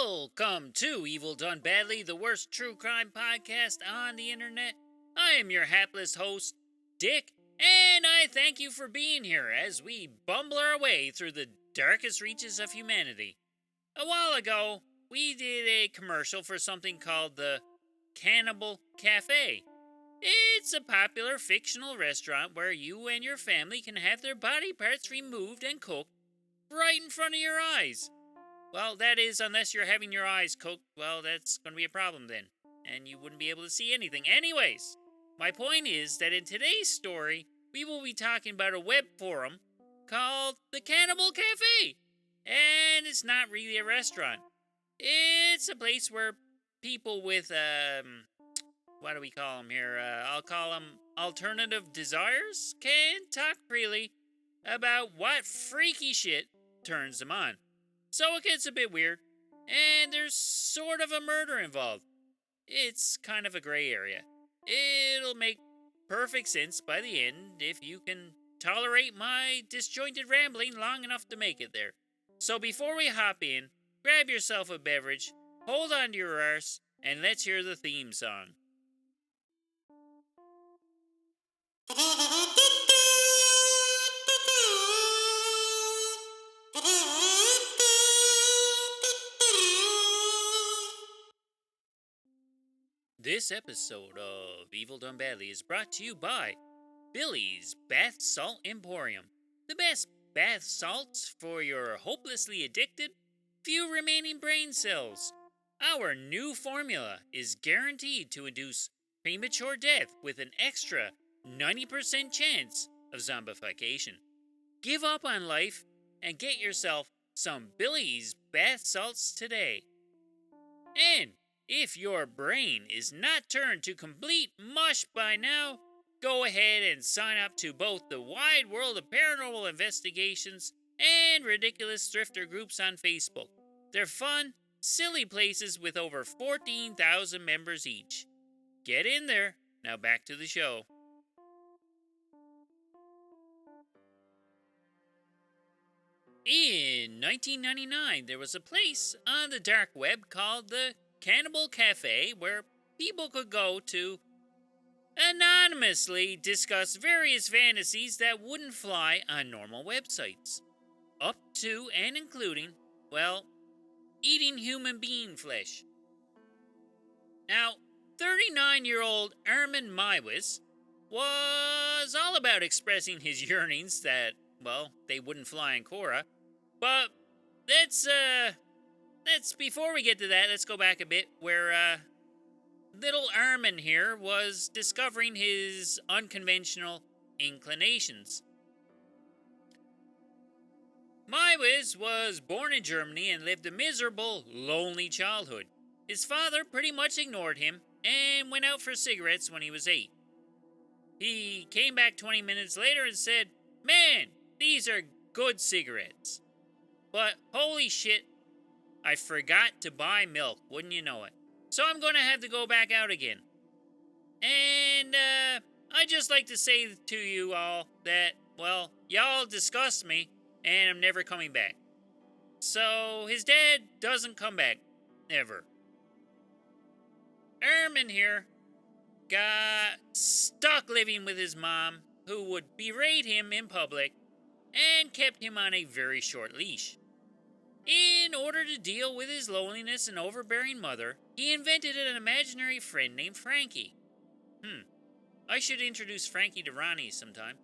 Welcome to Evil Done Badly, the worst true crime podcast on the internet. I am your hapless host, Dick, and I thank you for being here as we bumble our way through the darkest reaches of humanity. A while ago, we did a commercial for something called the Cannibal Cafe. It's a popular fictional restaurant where you and your family can have their body parts removed and cooked right in front of your eyes. Well, that is, unless you're having your eyes cooked, well, that's going to be a problem then. And you wouldn't be able to see anything. Anyways, my point is that in today's story, we will be talking about a web forum called the Cannibal Cafe. And it's not really a restaurant. It's a place where people with, what do we call them here? I'll call them alternative desires can talk freely about what freaky shit turns them on. So it gets a bit weird, and there's sort of a murder involved. It's kind of a gray area. It'll make perfect sense by the end if you can tolerate my disjointed rambling long enough to make it there. So before we hop in, grab yourself a beverage, hold on to your arse, and let's hear the theme song. This episode of Evil Done Badly is brought to you by Billy's Bath Salt Emporium. The best bath salts for your hopelessly addicted, few remaining brain cells. Our new formula is guaranteed to induce premature death with an extra 90% chance of zombification. Give up on life and get yourself some Billy's Bath Salts today. And if your brain is not turned to complete mush by now, go ahead and sign up to both the Wide World of Paranormal Investigations and Ridiculous Thrifter groups on Facebook. They're fun, silly places with over 14,000 members each. Get in there. Now back to the show. In 1999, there was a place on the dark web called the Cannibal Cafe where people could go to anonymously discuss various fantasies that wouldn't fly on normal websites. Up to and including, well, eating human being flesh. Now, 39-year-old Armin Meiwes was all about expressing his yearnings that, well, they wouldn't fly in Cora. But let's before we get to that, let's go back a bit where little Armin here was discovering his unconventional inclinations. Meiwes was born in Germany and lived a miserable, lonely childhood. His father pretty much ignored him and went out for cigarettes when he was 8. He came back 20 minutes later and said, "Man, these are good cigarettes. But holy shit, I forgot to buy milk, wouldn't you know it? So I'm going to have to go back out again." And I'd just like to say to you all that, well, y'all disgust me and I'm never coming back. So his dad doesn't come back, ever. Armin here got stuck living with his mom, who would berate him in public and kept him on a very short leash. In order to deal with his loneliness and overbearing mother, he invented an imaginary friend named Frankie. I should introduce Frankie to Ronnie sometime.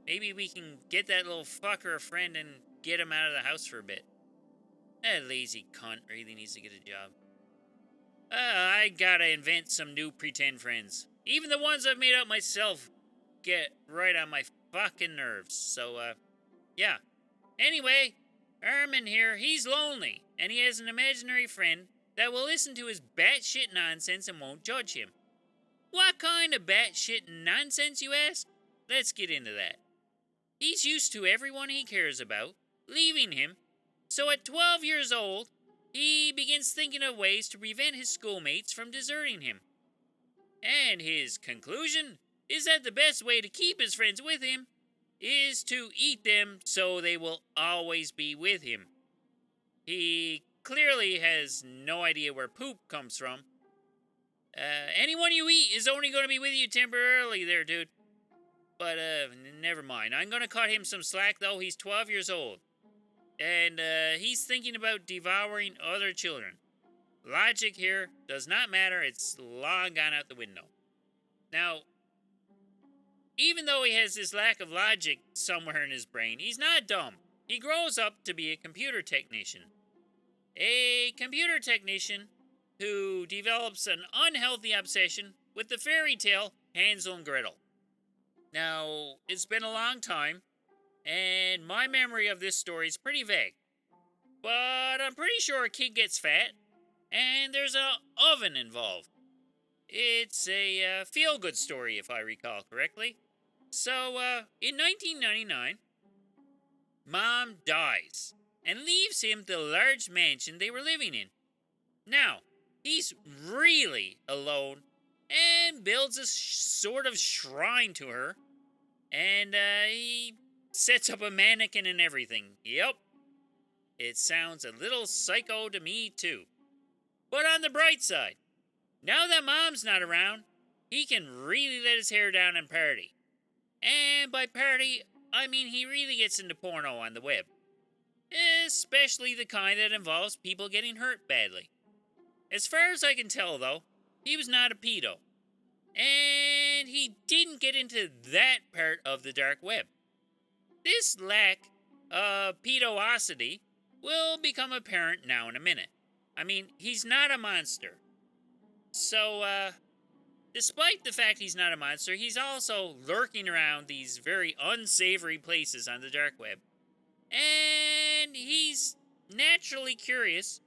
Maybe we can get that little fucker a friend and get him out of the house for a bit. That lazy cunt really needs to get a job. I gotta invent some new pretend friends. Even the ones I've made up myself get right on my fucking nerves. So, yeah. Anyway, Armin here, he's lonely, and he has an imaginary friend that will listen to his batshit nonsense and won't judge him. What kind of batshit nonsense, you ask? Let's get into that. He's used to everyone he cares about leaving him, so at 12 years old, he begins thinking of ways to prevent his schoolmates from deserting him. And his conclusion is that the best way to keep his friends with him is to eat them so they will always be with him. He clearly has no idea where poop comes from. Anyone you eat is only going to be with you temporarily there, dude. But, never mind. I'm going to cut him some slack, though. He's 12 years old. And, he's thinking about devouring other children. Logic here does not matter. It's long gone out the window. Now, even though he has this lack of logic somewhere in his brain, he's not dumb. He grows up to be a computer technician. A computer technician who develops an unhealthy obsession with the fairy tale Hansel and Gretel. Now, it's been a long time, and my memory of this story is pretty vague. But I'm pretty sure a kid gets fat, and there's an oven involved. It's a feel-good story, if I recall correctly. So, in 1999, Mom dies and leaves him the large mansion they were living in. Now, he's really alone and builds a sort of shrine to her, and he sets up a mannequin and everything. Yep, it sounds a little psycho to me too. But on the bright side, now that Mom's not around, he can really let his hair down and party. And by party, I mean he really gets into porno on the web. Especially the kind that involves people getting hurt badly. As far as I can tell, though, he was not a pedo. And he didn't get into that part of the dark web. This lack of pedosity will become apparent now in a minute. I mean, he's not a monster. So, despite the fact he's not a monster, he's also lurking around these very unsavory places on the dark web. And he's naturally curious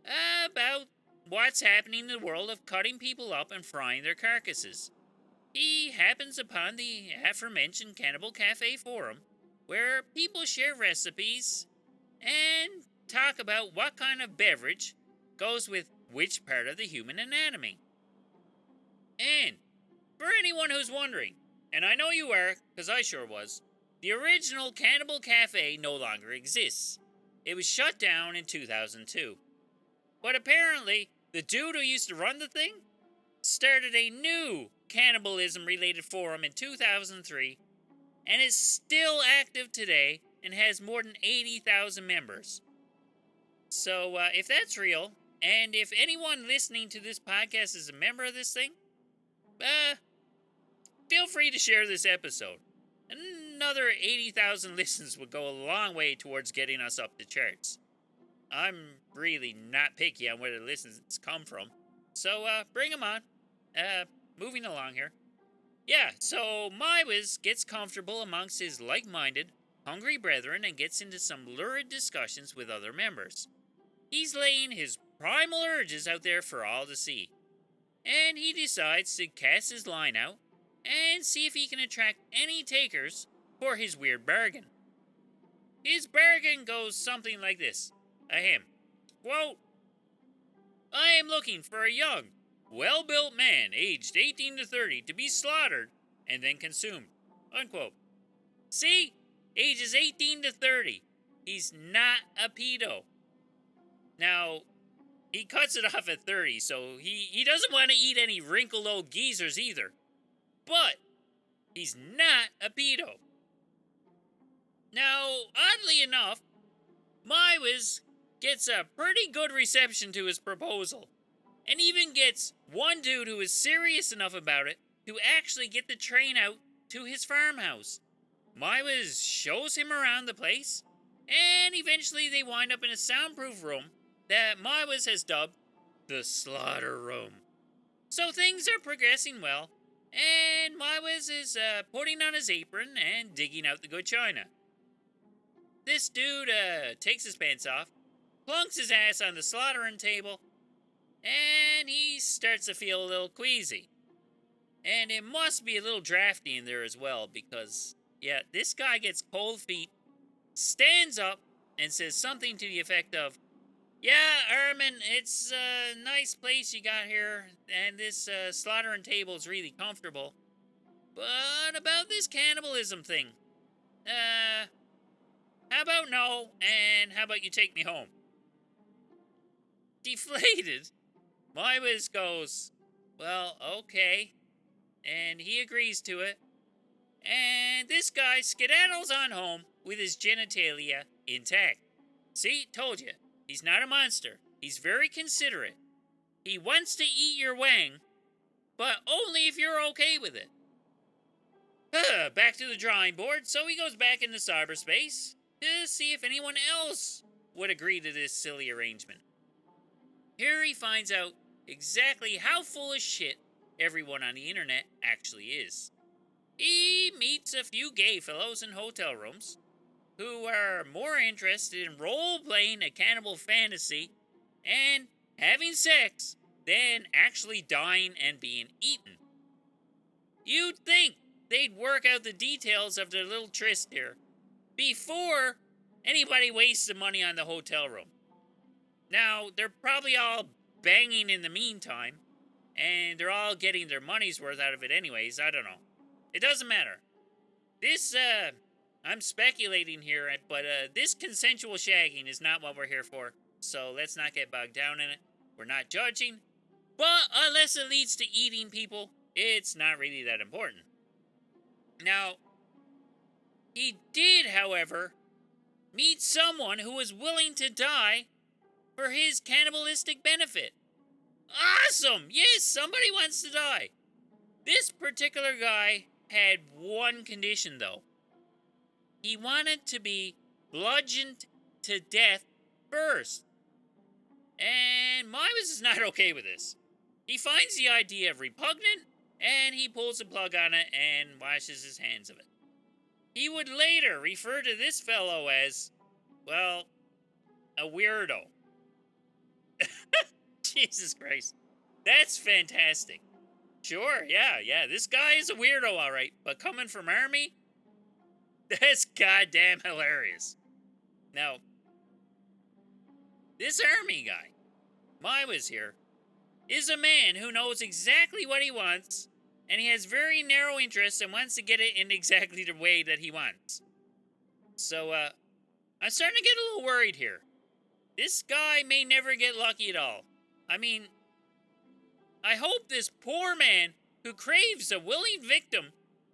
about what's happening in the world of cutting people up and frying their carcasses. He happens upon the aforementioned Cannibal Cafe forum, where people share recipes and talk about what kind of beverage goes with which part of the human anatomy. And for anyone who's wondering, and I know you are, because I sure was, the original Cannibal Cafe no longer exists. It was shut down in 2002. But apparently, the dude who used to run the thing started a new cannibalism-related forum in 2003, and is still active today and has more than 80,000 members. So, if that's real, and if anyone listening to this podcast is a member of this thing, feel free to share this episode. Another 80,000 listens would go a long way towards getting us up the charts. I'm really not picky on where the listens come from. So, bring them on. Moving along here. Yeah, so Meiwes gets comfortable amongst his like-minded, hungry brethren and gets into some lurid discussions with other members. He's laying his primal urges out there for all to see. And he decides to cast his line out and see if he can attract any takers for his weird bargain. His bargain goes something like this. Ahem. Quote, I am looking for a young, well-built man aged 18 to 30 to be slaughtered and then consumed. Unquote. See? Ages 18 to 30. He's not a pedo. Now, he cuts it off at 30, so he doesn't want to eat any wrinkled old geezers either. But he's not a pedo. Now, oddly enough, Meiwes gets a pretty good reception to his proposal, and even gets one dude who is serious enough about it to actually get the train out to his farmhouse. Meiwes shows him around the place, and eventually they wind up in a soundproof room that Meiwes has dubbed the Slaughter Room. So things are progressing well, and Meiwes is putting on his apron and digging out the good china. This dude takes his pants off, plunks his ass on the slaughtering table, and he starts to feel a little queasy. And it must be a little drafty in there as well, because, yeah, this guy gets cold feet, stands up, and says something to the effect of, yeah, Armin, it's a nice place you got here, and this slaughtering table is really comfortable. But about this cannibalism thing, how about no, and how about you take me home? Deflated, Meiwes goes, well, okay. And he agrees to it. And this guy skedaddles on home with his genitalia intact. See, told you. He's not a monster. He's very considerate. He wants to eat your wang, but only if you're okay with it. Back to the drawing board, so he goes back into cyberspace to see if anyone else would agree to this silly arrangement. Here he finds out exactly how full of shit everyone on the internet actually is. He meets a few gay fellows in hotel rooms who are more interested in role-playing a cannibal fantasy and having sex than actually dying and being eaten. You'd think they'd work out the details of their little tryst here before anybody wastes the money on the hotel room. Now, they're probably all banging in the meantime, and they're all getting their money's worth out of it anyways. I don't know. It doesn't matter. This, I'm speculating here, but this consensual shagging is not what we're here for, so let's not get bogged down in it. We're not judging, but unless it leads to eating people, it's not really that important. Now, he did, however, meet someone who was willing to die for his cannibalistic benefit. Awesome! Yes, somebody wants to die. This particular guy had one condition, though. He wanted to be bludgeoned to death first. And Meiwes is not okay with this. He finds the idea repugnant, and he pulls the plug on it and washes his hands of it. He would later refer to this fellow as, well, a weirdo. Jesus Christ. That's fantastic. Sure, yeah, this guy is a weirdo, alright, but coming from Army, that's goddamn hilarious. Now, this Army guy, Meiwes here, is a man who knows exactly what he wants, and he has very narrow interests and wants to get it in exactly the way that he wants. So, I'm starting to get a little worried here. This guy may never get lucky at all. I mean, I hope this poor man who craves a willing victim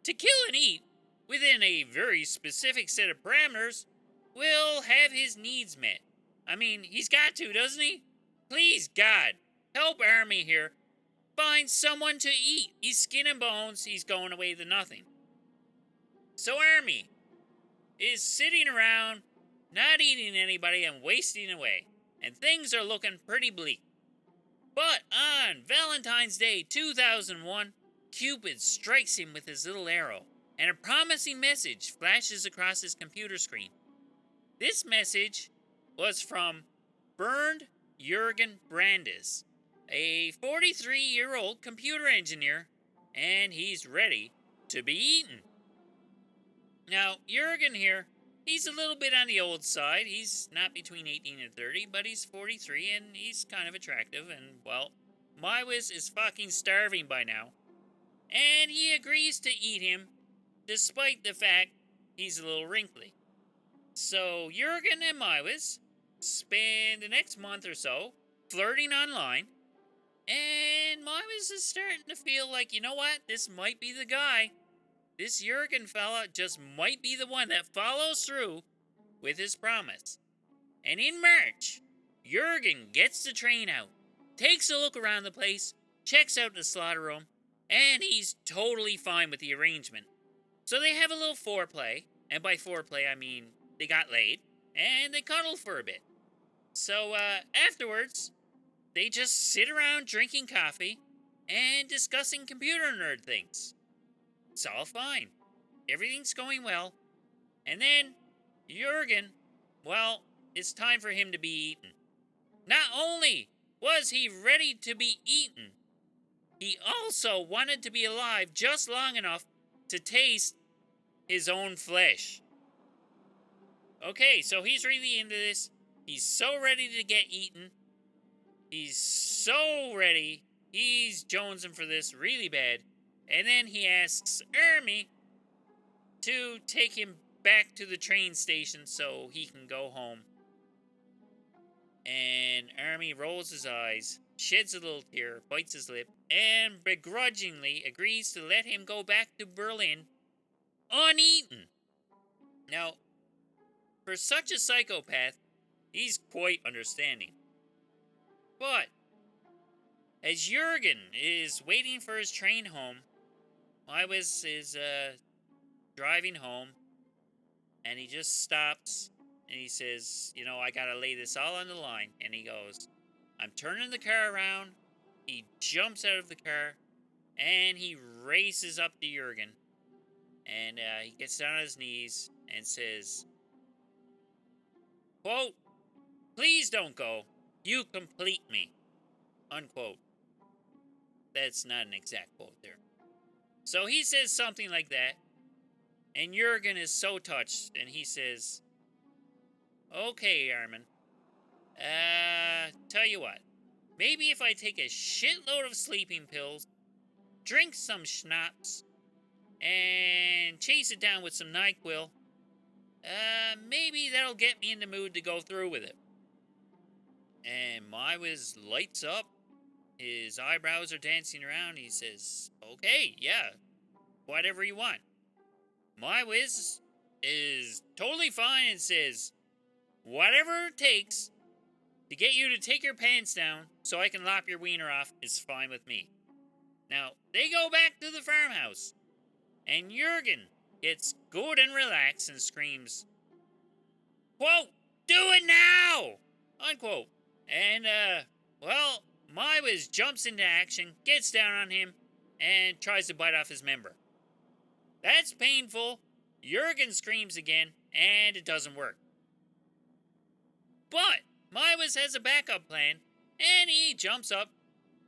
to kill and eat within a very specific set of parameters will have his needs met. I mean, he's got to, doesn't he? Please, God, help Army here. Find someone to eat. He's skin and bones. He's going away to nothing. So Army is sitting around, not eating anybody and wasting away. And things are looking pretty bleak. But on Valentine's Day 2001, Cupid strikes him with his little arrow, and a promising message flashes across his computer screen. This message was from Bernd Jürgen Brandes, a 43-year-old computer engineer, and he's ready to be eaten. Now, Jürgen here, he's a little bit on the old side. He's not between 18 and 30, but he's 43, and he's kind of attractive, and, well, Meiwes is fucking starving by now. And he agrees to eat him, despite the fact he's a little wrinkly. So, Jürgen and Meiwes spend the next month or so flirting online, and Meiwes is starting to feel like, you know what, this might be the guy. This Jürgen fella just might be the one that follows through with his promise. And in March, Jürgen gets the train out, takes a look around the place, checks out the slaughter room, and he's totally fine with the arrangement. So they have a little foreplay, and by foreplay I mean they got laid, and they cuddle for a bit. So afterwards, they just sit around drinking coffee and discussing computer nerd things. It's all fine. Everything's going well. And then, Jürgen, well, it's time for him to be eaten. Not only was he ready to be eaten, he also wanted to be alive just long enough to taste his own flesh. Okay, so he's really into this. He's so ready to get eaten. He's so ready. He's jonesing for this really bad. And then he asks Army to take him back to the train station so he can go home. And Armin rolls his eyes, sheds a little tear, bites his lip, and begrudgingly agrees to let him go back to Berlin uneaten. Now, for such a psychopath, he's quite understanding. But as Jurgen is waiting for his train home, Meiwes is driving home, and he just stops and he says, I gotta lay this all on the line. And he goes, I'm turning the car around. He jumps out of the car and he races up to Jurgen. And he gets down on his knees and says, quote, please don't go. You complete me. Unquote. That's not an exact quote there. So he says something like that. And Jurgen is so touched. And he says, okay, Armin. Tell you what. Maybe if I take a shitload of sleeping pills, drink some schnapps, and chase it down with some NyQuil, maybe that'll get me in the mood to go through with it. And Meiwes lights up. His eyebrows are dancing around. He says, okay, yeah, whatever you want. Meiwes is totally fine and says, whatever it takes to get you to take your pants down so I can lop your wiener off is fine with me. Now, they go back to the farmhouse, and Jurgen gets good and relaxed and screams, quote, do it now! Unquote. And, Meiwes jumps into action, gets down on him, and tries to bite off his member. That's painful. Jurgen screams again, and it doesn't work. But Meiwes has a backup plan, and he jumps up,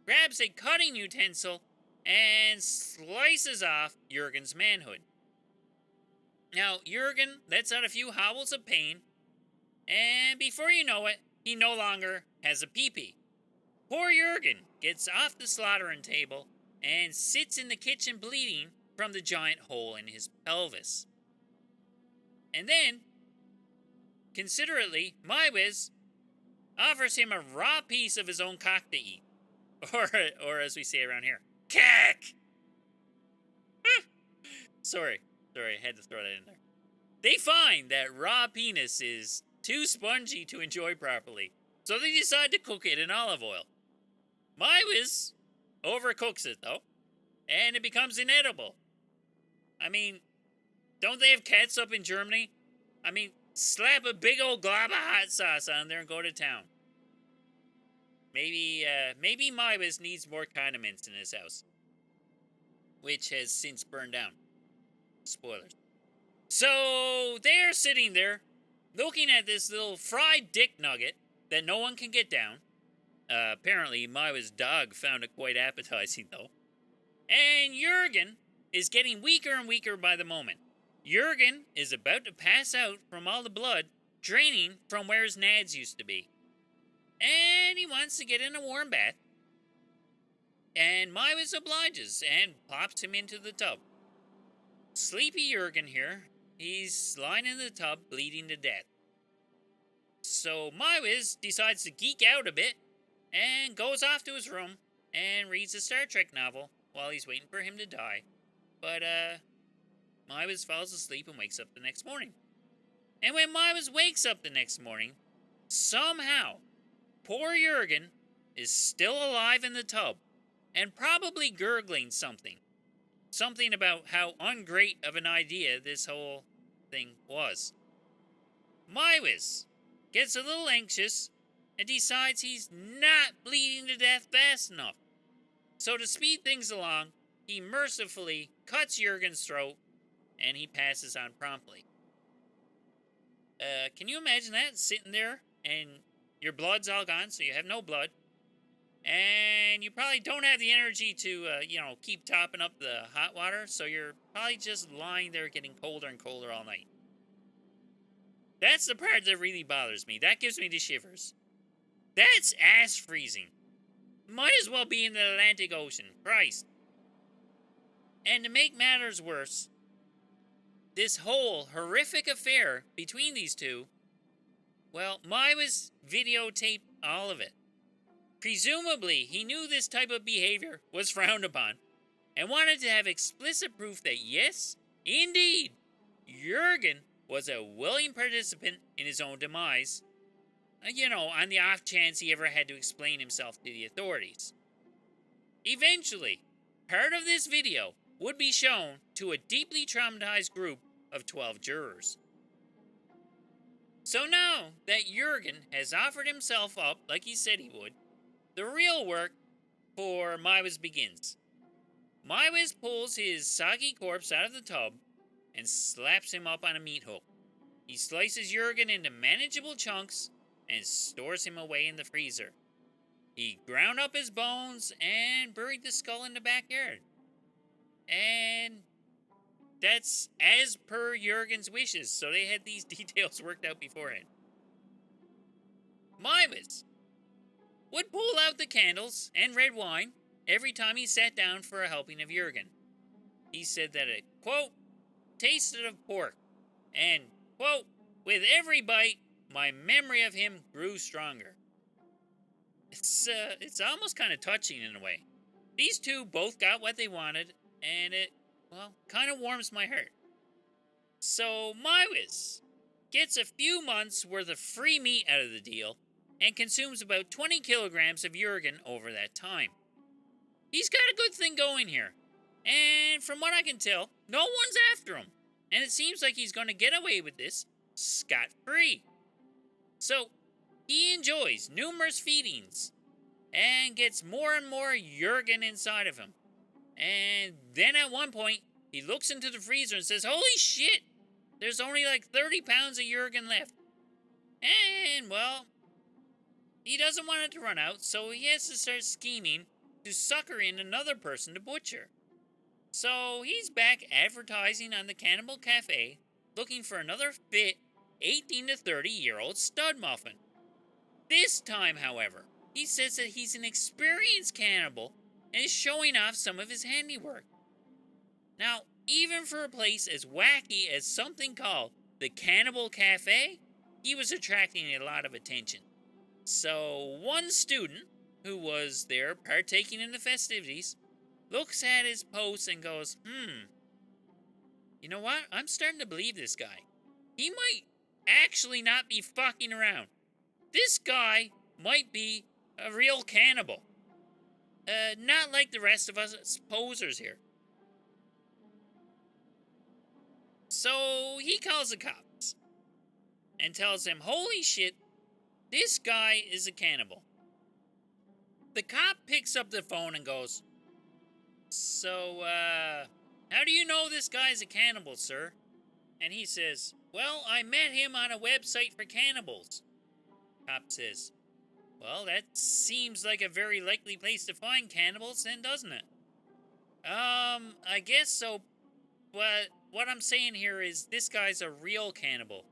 grabs a cutting utensil, and slices off Jurgen's manhood. Now, Jurgen lets out a few howls of pain, and before you know it, he no longer has a pee-pee. Poor Jurgen gets off the slaughtering table and sits in the kitchen bleeding from the giant hole in his pelvis. And then, considerately, Meiwes offers him a raw piece of his own cock to eat. Or as we say around here, cack! Sorry, I had to throw that in there. They find that raw penis is too spongy to enjoy properly, so they decide to cook it in olive oil. Meiwes overcooks it, though, and it becomes inedible. I mean, don't they have catsup in Germany? I mean, slap a big old glob of hot sauce on there and go to town. Maybe Meiwes needs more condiments in his house, which has since burned down. Spoilers. So they're sitting there, looking at this little fried dick nugget that no one can get down. Apparently, Meiwes' dog found it quite appetizing, though. And Jurgen is getting weaker and weaker by the moment. Jurgen is about to pass out from all the blood draining from where his nads used to be. And he wants to get in a warm bath. And Meiwes obliges and pops him into the tub. Sleepy Jurgen here, he's lying in the tub bleeding to death. So Meiwes decides to geek out a bit and goes off to his room and reads a Star Trek novel while he's waiting for him to die. But, Meiwes falls asleep and wakes up the next morning. And when Meiwes wakes up the next morning, somehow, poor Jurgen is still alive in the tub and probably gurgling something. Something about how ungreat of an idea this whole thing was. Meiwes gets a little anxious and decides he's not bleeding to death fast enough. So to speed things along, he mercifully cuts Jurgen's throat and he passes on promptly. Can you imagine that? Sitting there and your blood's all gone, so you have no blood. And you probably don't have the energy to, keep topping up the hot water, so you're probably just lying there getting colder and colder all night. That's the part that really bothers me. That gives me the shivers. That's ass freezing. Might as well be in the Atlantic Ocean. Christ. And to make matters worse, this whole horrific affair between these two, well, Meiwes videotaped all of it. Presumably, he knew this type of behavior was frowned upon and wanted to have explicit proof that yes, indeed, Jurgen was a willing participant in his own demise, on the off chance he ever had to explain himself to the authorities. Eventually, part of this video would be shown to a deeply traumatized group of 12 jurors. So now that Jurgen has offered himself up like he said he would, the real work for Meiwes begins. Meiwes pulls his soggy corpse out of the tub and slaps him up on a meat hook. He slices Jurgen into manageable chunks and stores him away in the freezer. He ground up his bones and buried the skull in the backyard. And that's as per Jurgen's wishes, so they had these details worked out beforehand. Meiwes would pull out the candles and red wine every time he sat down for a helping of Jurgen. He said that it, quote, tasted of pork, and, quote, with every bite, my memory of him grew stronger. It's almost kind of touching in a way. These two both got what they wanted, and it, kind of warms my heart. So Meiwes gets a few months worth of free meat out of the deal and consumes about 20 kilograms of Jurgen over that time. He's got a good thing going here, and from what I can tell, no one's after him, and it seems like he's going to get away with this scot-free. So, he enjoys numerous feedings and gets more and more Jurgen inside of him. And then at one point, he looks into the freezer and says, holy shit, there's only like 30 pounds of Jurgen left. And, he doesn't want it to run out, so he has to start scheming to sucker in another person to butcher. So he's back advertising on the Cannibal Cafe, looking for another fit 18 to 30-year-old stud muffin. This time, however, he says that he's an experienced cannibal and is showing off some of his handiwork. Now, even for a place as wacky as something called the Cannibal Cafe, he was attracting a lot of attention. So one student, who was there partaking in the festivities, looks at his post and goes, you know what? I'm starting to believe this guy. He might actually not be fucking around. This guy might be a real cannibal. Not like the rest of us posers here. So he calls the cops and tells them, holy shit, this guy is a cannibal. The cop picks up the phone and goes, so, how do you know this guy's a cannibal, sir? And he says, well, I met him on a website for cannibals. Cop says, well, that seems like a very likely place to find cannibals then, doesn't it? I guess so, but what I'm saying here is this guy's a real cannibal.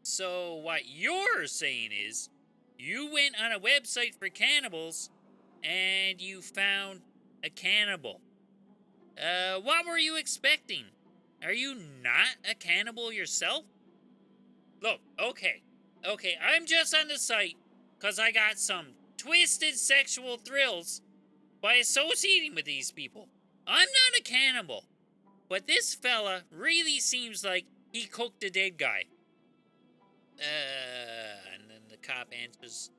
So what you're saying is, you went on a website for cannibals, and you found a cannibal. What were you expecting? Are you not a cannibal yourself? Look, okay, I'm just on the site because I got some twisted sexual thrills by associating with these people. I'm not a cannibal, but this fella really seems like he cooked a dead guy. And then the cop answers,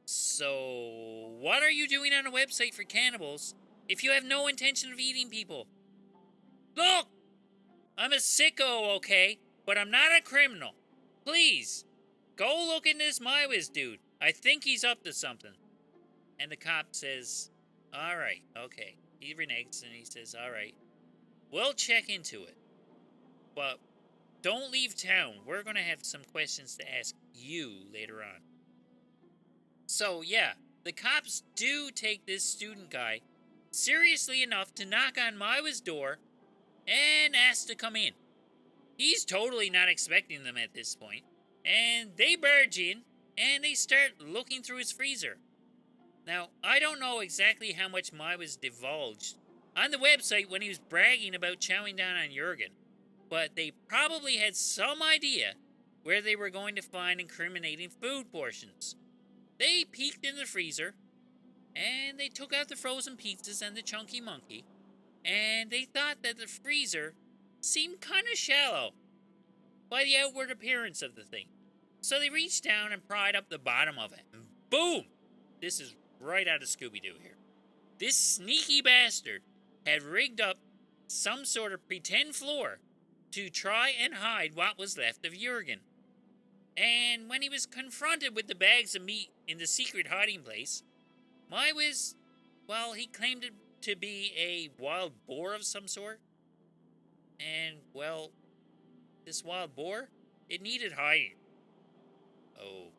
so what are you doing on a website for cannibals if you have no intention of eating people? Look, I'm a sicko, okay, but I'm not a criminal. Please, go look into this Meiwes dude. I think he's up to something. And the cop says, all right, okay. He reneges and he says, all right, we'll check into it. But don't leave town. We're going to have some questions to ask you later on. So, yeah, the cops do take this student guy seriously enough to knock on Meiwes' door and ask to come in. He's totally not expecting them at this point, and they barge in and they start looking through his freezer. Now, I don't know exactly how much Meiwes divulged on the website when he was bragging about chowing down on Jurgen, but they probably had some idea where they were going to find incriminating food portions. They peeked in the freezer, and they took out the frozen pizzas and the chunky monkey, and they thought that the freezer seemed kind of shallow by the outward appearance of the thing. So they reached down and pried up the bottom of it, and boom! This is right out of Scooby-Doo here. This sneaky bastard had rigged up some sort of pretend floor to try and hide what was left of Jurgen. And when he was confronted with the bags of meat in the secret hiding place, Meiwes, well, he claimed it to be a wild boar of some sort. And, well, this wild boar, it needed hiding.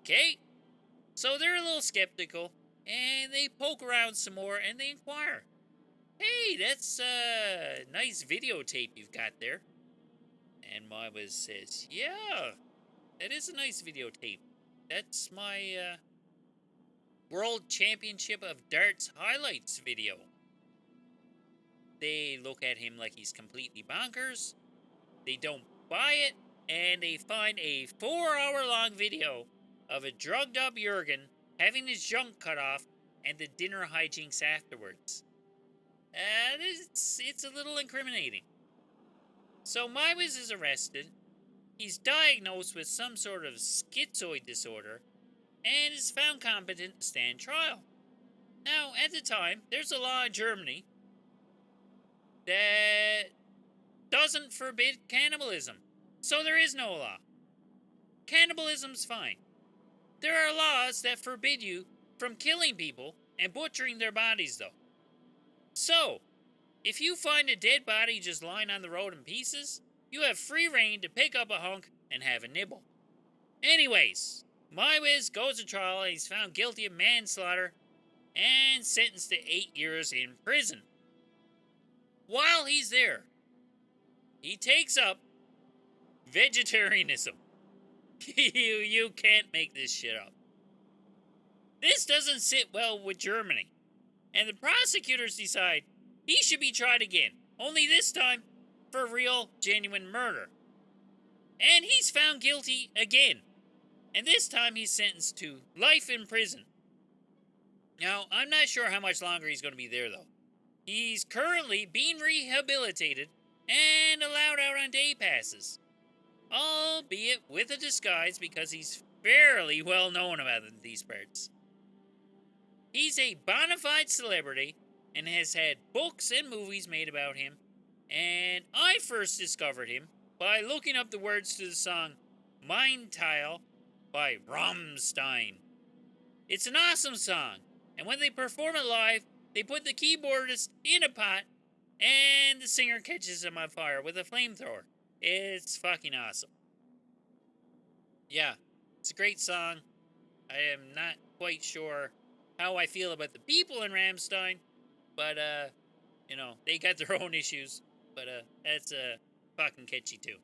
Okay. So they're a little skeptical, and they poke around some more, and they inquire. Hey, that's a nice videotape you've got there. And Meiwes says, yeah, that is a nice videotape. That's my, World Championship of Darts highlights video. They look at him like he's completely bonkers. They don't buy it, and they find a 4-hour-long video of a drugged-up Jurgen having his junk cut off and the dinner hijinks afterwards. It's a little incriminating. So Meiwes is arrested. He's diagnosed with some sort of schizoid disorder and is found competent to stand trial. Now, at the time, there's a law in Germany that doesn't forbid cannibalism. So there is no law. Cannibalism's fine. There are laws that forbid you from killing people and butchering their bodies, though. So, if you find a dead body just lying on the road in pieces, you have free reign to pick up a hunk and have a nibble. Anyways, Meiwes goes to trial and he's found guilty of manslaughter and sentenced to 8 years in prison. While he's there, he takes up vegetarianism. You can't make this shit up. This doesn't sit well with Germany, and the prosecutors decide he should be tried again, only this time for real, genuine murder. And he's found guilty again, and this time he's sentenced to life in prison. Now, I'm not sure how much longer he's going to be there, though. He's currently being rehabilitated and allowed out on day passes, albeit with a disguise because he's fairly well known about these parts. He's a bona fide celebrity and has had books and movies made about him, and I first discovered him by looking up the words to the song Mein Teil by Rammstein. It's an awesome song, and when they perform it live, they put the keyboardist in a pot, and the singer catches him on fire with a flamethrower. It's fucking awesome. Yeah, it's a great song. I am not quite sure how I feel about the people in Rammstein, but, they got their own issues, but, that's, fucking catchy too.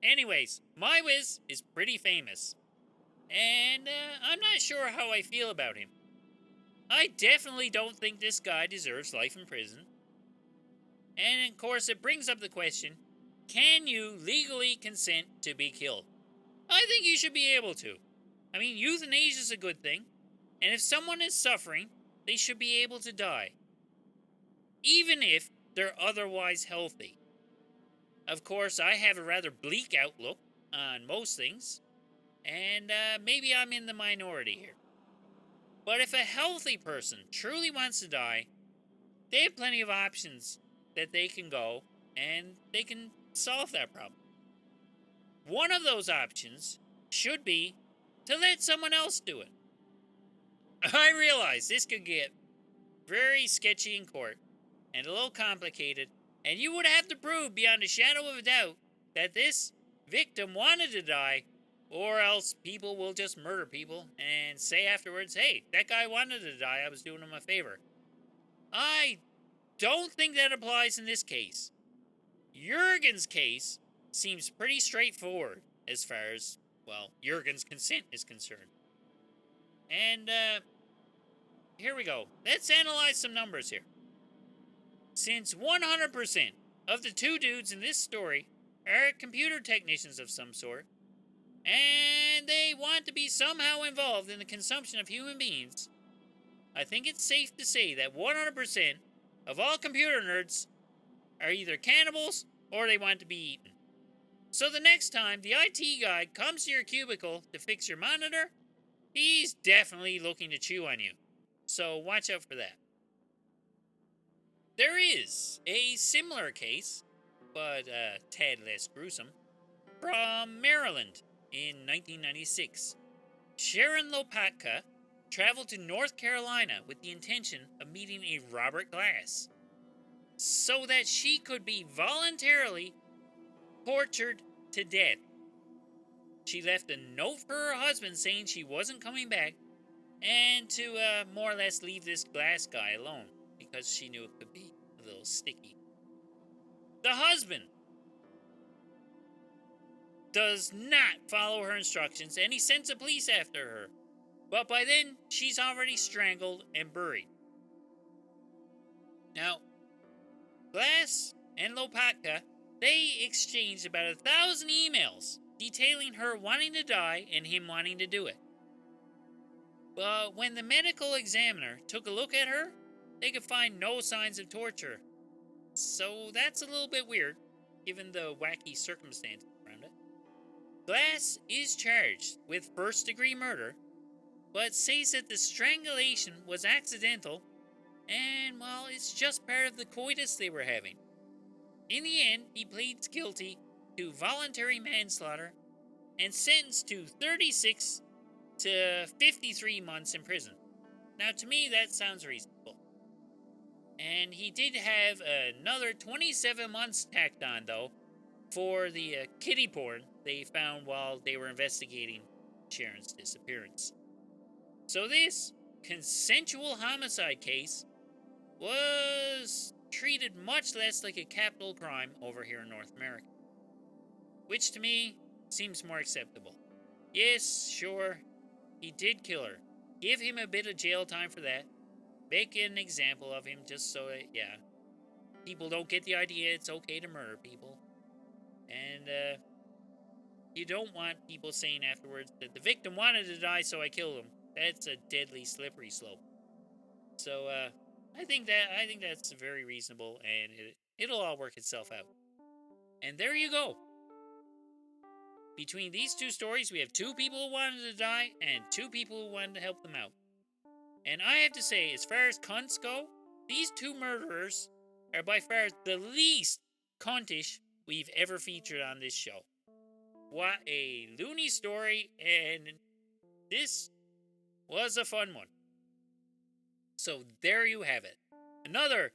Anyways, Meiwes is pretty famous, and, I'm not sure how I feel about him. I definitely don't think this guy deserves life in prison. And, of course, it brings up the question, can you legally consent to be killed? I think you should be able to. I mean, euthanasia is a good thing, and if someone is suffering, they should be able to die, even if they're otherwise healthy. Of course, I have a rather bleak outlook on most things, and maybe I'm in the minority here. But if a healthy person truly wants to die, they have plenty of options that they can go and they can solve that problem. One of those options should be to let someone else do it. I realize this could get very sketchy in court and a little complicated, and you would have to prove beyond a shadow of a doubt that this victim wanted to die, or else people will just murder people and say afterwards, hey, that guy wanted to die, I was doing him a favor. I don't think that applies in this case. Jurgen's case seems pretty straightforward as far as, well, Jurgen's consent is concerned. And, here we go. Let's analyze some numbers here. Since 100% of the two dudes in this story are computer technicians of some sort, and they want to be somehow involved in the consumption of human beings, I think it's safe to say that 100% of all computer nerds are either cannibals or they want to be eaten. So the next time the IT guy comes to your cubicle to fix your monitor, he's definitely looking to chew on you. So watch out for that. There is a similar case, but a tad less gruesome, from Maryland in 1996. Sharon Lopatka traveled to North Carolina with the intention of meeting a Robert Glass so that she could be voluntarily tortured to death. She left a note for her husband saying she wasn't coming back and to more or less leave this Glass guy alone because she knew it could be a little sticky. The husband does not follow her instructions and he sends the police after her. But by then, she's already strangled and buried. Now, Glass and Lopatka, they exchanged about 1,000 emails detailing her wanting to die and him wanting to do it. But when the medical examiner took a look at her, they could find no signs of torture. So that's a little bit weird, given the wacky circumstances around it. Glass is charged with first-degree murder, but says that the strangulation was accidental and, well, it's just part of the coitus they were having. In the end, he pleads guilty to voluntary manslaughter and sentenced to 36 to 53 months in prison. Now, to me, that sounds reasonable. And he did have another 27 months tacked on, though, for the kiddie porn they found while they were investigating Sharon's disappearance. So this consensual homicide case was treated much less like a capital crime over here in North America, which to me seems more acceptable. Yes, sure, he did kill her. Give him a bit of jail time for that. Make an example of him just so that, people don't get the idea it's okay to murder people. And, you don't want people saying afterwards that the victim wanted to die, so I killed him. That's a deadly slippery slope. So, I think that's very reasonable, and it'll all work itself out. And there you go. Between these two stories, we have two people who wanted to die and two people who wanted to help them out. And I have to say, as far as cunts go, these two murderers are by far the least cuntish we've ever featured on this show. What a loony story, and this was a fun one. So there you have it. Another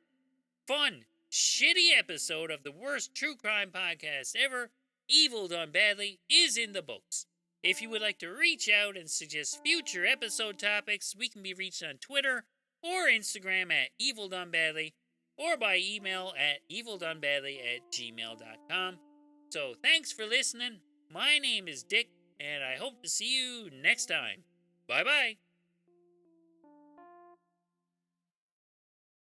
fun, shitty episode of the worst true crime podcast ever, Evil Done Badly, is in the books. If you would like to reach out and suggest future episode topics, we can be reached on Twitter or Instagram at Evil Done Badly, or by email at evildonebadly@gmail.com. So thanks for listening. My name is Dick, and I hope to see you next time. Bye-bye.